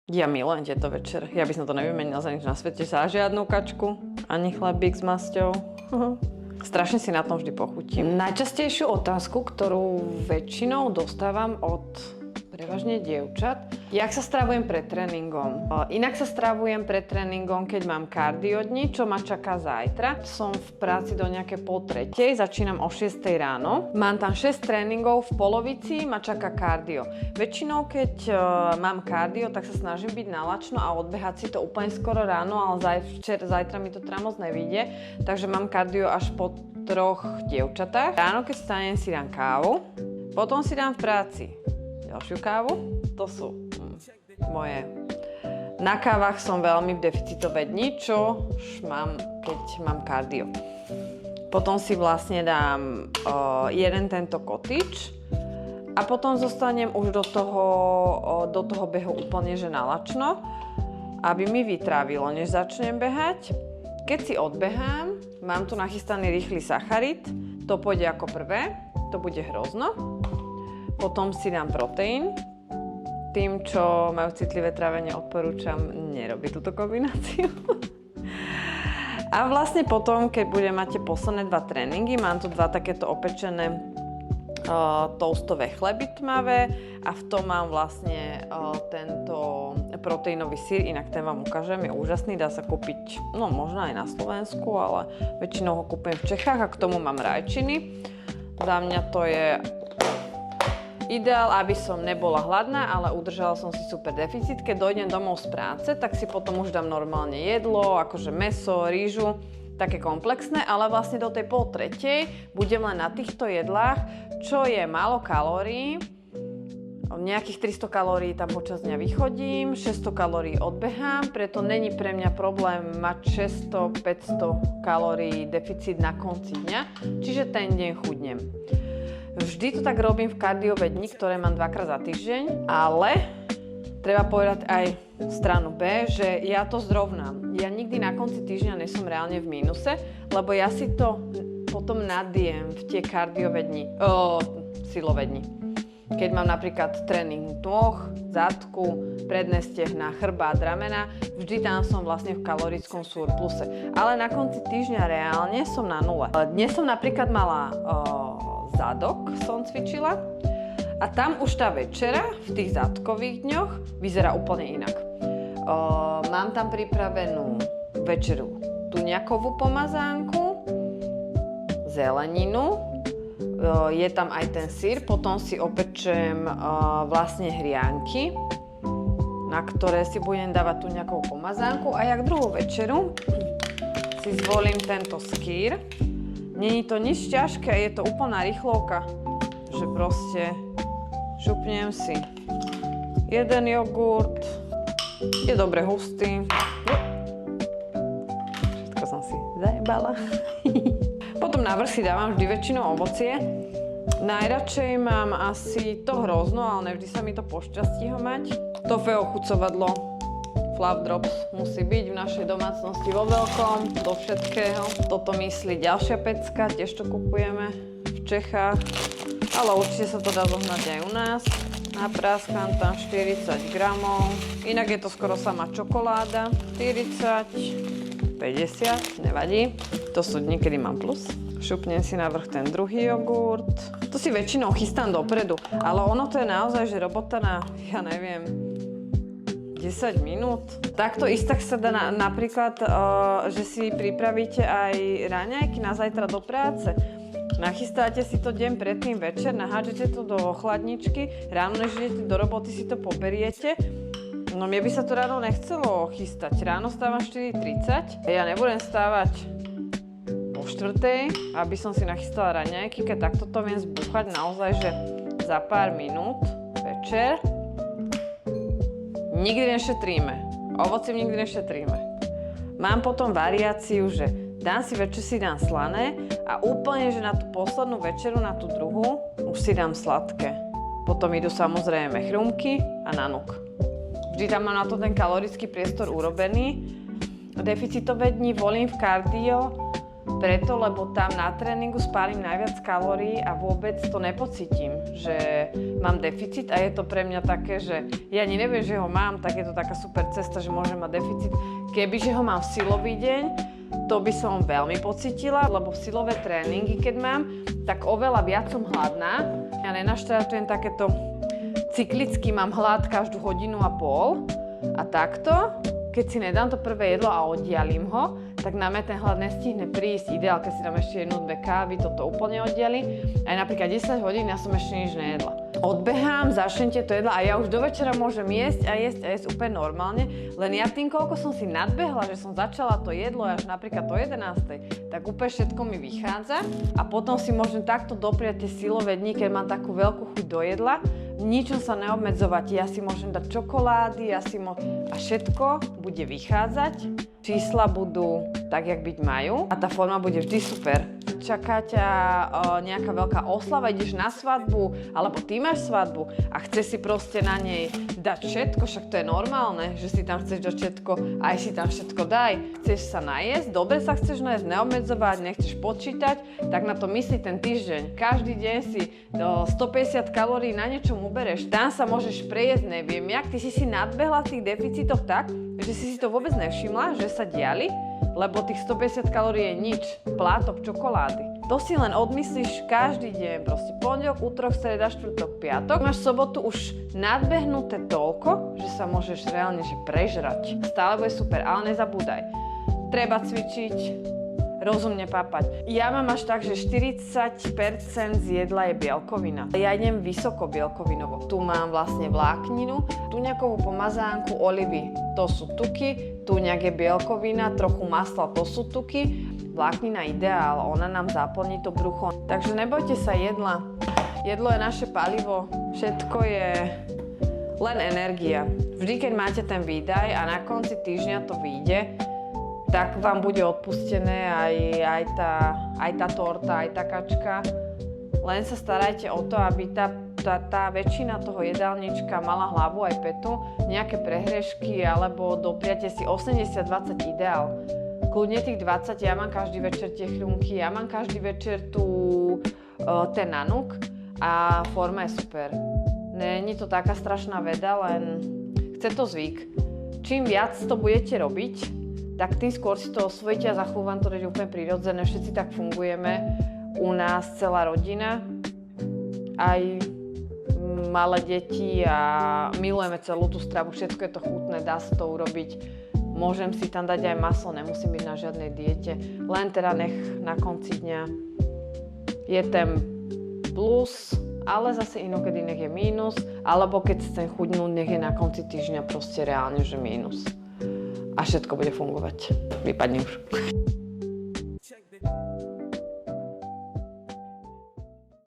Ja milujem tieto večer. Ja by som to nevymenila za nič na svete, za žiadnu kačku, ani chlebík s masťou. Strašne si na tom vždy pochutím. Najčastejšiu otázku, ktorú väčšinou dostávam od prevažne dievčat, jak sa stravujem pred tréningom. Inak sa stravujem pred tréningom, keď mám kardio dni, čo ma čaká zajtra. Som v práci do nejaké 2:30, začínam o 6 ráno. Mám tam 6 tréningov, v polovici ma čaká kardio. Väčšinou, keď mám kardio, tak sa snažím byť nalačno a odbehať si to úplne skoro ráno, ale zajtra mi to teda moc nevyjde, takže mám kardio až po 3 dievčatách. Ráno, keď stanem, si dám kávu, potom si dám v práci ďalšiu kávu. To sú moje. Na kávach som veľmi v deficitové dni, čo mám, keď mám kardio. Potom si vlastne dám jeden tento kotič a potom zostanem už do toho behu úplne že nalačno, aby mi vytrávilo, než začnem behať. Keď si odbehám, mám tu nachystaný rýchly sacharid, to pôjde ako prvé, to bude hrozno. Potom si dám proteín. Tým, čo majú citlivé trávenie, odporúčam nerobiť túto kombináciu. A vlastne potom, keď budem mať tie posledné 2 tréningy, mám tu 2 takéto opečené toastové chleby tmavé a v tom mám vlastne tento proteínový syr, inak ten vám ukážem, je úžasný, dá sa kúpiť, no možno aj na Slovensku, ale väčšinou ho kúpujem v Čechách a k tomu mám rajčiny. Za mňa to je ideál, aby som nebola hladná, ale udržala som si super deficit. Keď dojdem domov z práce, tak si potom už dám normálne jedlo, akože mäso, rýžu, také komplexné, ale vlastne do tej 2:30 budem len na týchto jedlách, čo je málo kalórií. Nejakých 300 kalórií tam počas dňa vychodím, 600 kalórií odbehám, preto není pre mňa problém mať 600-500 kalórií deficit na konci dňa, čiže ten deň chudnem. Vždy to tak robím v kardiové dni, ktoré mám 2-krát za týždeň, ale treba povedať aj stranu B, že ja to zrovnám. Ja nikdy na konci týždňa nesom reálne v mínuse, lebo ja si to potom nadiem v tie kardiové dni, silové dni. Keď mám napríklad tréning nôh, zadku, predné stehna, chrbát, ramena, vždy tam som vlastne v kalorickom surpluse. Ale na konci týždňa reálne som na nule. Dnes som napríklad mala zadok, som cvičila a tam už tá večera v tých zadkových dňoch vyzerá úplne inak. Mám tam pripravenú večeru tuňakovú pomazánku, zeleninu, je tam aj ten syr, potom si opečem vlastne hrianky, na ktoré si budem dávať tuňakovú pomazánku a jak druhú večeru si zvolím tento skyr. Není to nič ťažké, je to úplná rýchlovka, že proste šupnem si jeden jogurt, je dobre hustý. Všetko som si zajebala. Potom na vrch si dávam vždy väčšinou ovocie. Najradšej mám asi to hrozno, ale nevždy sa mi to pošťastí ho mať. Tofe ochucovadlo. Fluff Drops musí byť v našej domácnosti vo veľkom, do všetkého. Toto myslí ďalšia pecka, tiež to kupujeme v Čechách, ale určite sa to dá zohnať aj u nás. Napráskam tam 40 gramov, inak je to skoro sama čokoláda. 40, 50, nevadí. To sú dni, kedy mám plus. Šupnem si na vrch ten druhý jogurt. To si väčšinou chystám dopredu, ale ono to je naozaj, že robota na, ja neviem, 10 minút. Takto istak sa dá napríklad, že si pripravíte aj raňajky na zajtra do práce. Nachystáte si to deň predtým večer, nahádžete to do chladničky, ráno než idete do roboty si to poberiete. No mne by sa to ráno nechcelo chystať. Ráno stávam 4:30. Ja nebudem stávať po 4:00, aby som si nachystala raňajky, keď takto to viem zbúchať naozaj, že za pár minút večer. Nikdy nešetríme. Ovocím nikdy nešetríme. Mám potom variáciu, že dám si večer, si dám slané a úplne, že na tú poslednú večeru, na tú druhú, už si dám sladké. Potom idú samozrejme chrumky a nanuk. Vždy tam mám na to ten kalorický priestor urobený. Deficitové dni volím v kardio preto, lebo tam na tréningu spálim najviac kalórií a vôbec to nepocítim, že mám deficit a je to pre mňa také, že ja ani neviem, že ho mám, tak je to taká super cesta, že môžem mať deficit. Kebyže ho mám v silový deň, to by som veľmi pocítila, lebo v silové tréningy, keď mám, tak oveľa viac som hladná. Ja nenaštartujem takéto cyklicky, mám hlad každú hodinu a pol a takto. Keď si nedám to prvé jedlo a oddialím ho, tak na mňa ten hlad nestihne prísť. Ideál, keď si dám ešte 1-2 kávy, toto úplne oddiali. Aj napríklad 10 hodín ja som ešte nič nejedla. Odbehám, začnem tieto jedla a ja už do večera môžem jesť a jesť úplne normálne. Len ja tým, koľko som si nadbehla, že som začala to jedlo až napríklad o 11, tak úplne všetko mi vychádza a potom si môžem takto dopriať tie silové dni, keď mám takú veľkú chuť do jedla. Ničom sa neobmedzovať, ja si môžem dať čokolády, a všetko bude vychádzať. Čísla budú tak, jak byť majú a tá forma bude vždy super. Čaká ťa nejaká veľká oslava, ideš na svadbu, alebo ty máš svadbu a chceš si proste na nej dať všetko, však to je normálne, že si tam chceš dať všetko, aj si tam všetko daj. Chceš sa najesť, dobre sa chceš najesť, neobmedzovať, nechceš počítať, tak na to myslí ten týždeň. Každý deň si 150 kalórií na niečom ubereš, tam sa môžeš prejesť, neviem jak, ty si nadbehla v tých deficitoch tak, že si to vôbec nevšimla, že sa diali, lebo tých 150 kalórií je nič, plátok čokolády. To si len odmyslíš každý deň, proste pondelok, útorok, streda, štvrtok, piatok. Máš sobotu už nadbehnuté toľko, že sa môžeš reálne prežrať. Stále bude super, ale nezabúdaj. Treba cvičiť, rozumne papať. Ja mám až tak, že 40% z jedla je bielkovina. Ja idem vysoko bielkovinovo. Tu mám vlastne vlákninu, tuňakovú pomazánku, olivy, to sú tuky, tuňak je bielkovina, trochu masla, to sú tuky. Vláknina ideál, ona nám zaplní to brucho. Takže nebojte sa jedla. Jedlo je naše palivo, všetko je len energia. Vždy, keď máte ten výdaj a na konci týždňa to vyjde, tak vám bude odpustené aj tá torta, aj tá kačka. Len sa starajte o to, aby tá väčšina toho jedálnička mala hlavu aj petu, nejaké prehrešky, alebo dopriate si 80-20 ideál. Kľudne tých 20, ja mám každý večer tie chrumky, ja mám každý večer ten nanuk a forma je super. Není to taká strašná veda, len chce to zvyk. Čím viac to budete robiť, tak tým skôr si to osvojíte a za chvíľu vám to je úplne prirodzené. Všetci tak fungujeme, u nás celá rodina, aj malé deti a milujeme celú tú stravu, všetko je to chutné, dá sa to urobiť. Môžem si tam dať aj maslo, nemusím byť na žiadnej diete, len teda nech na konci dňa je ten plus, ale zase inokedy nech je mínus, alebo keď chcem chudnúť, nech je na konci týždňa proste reálne, že mínus. A všetko bude fungovať. Vypadne už.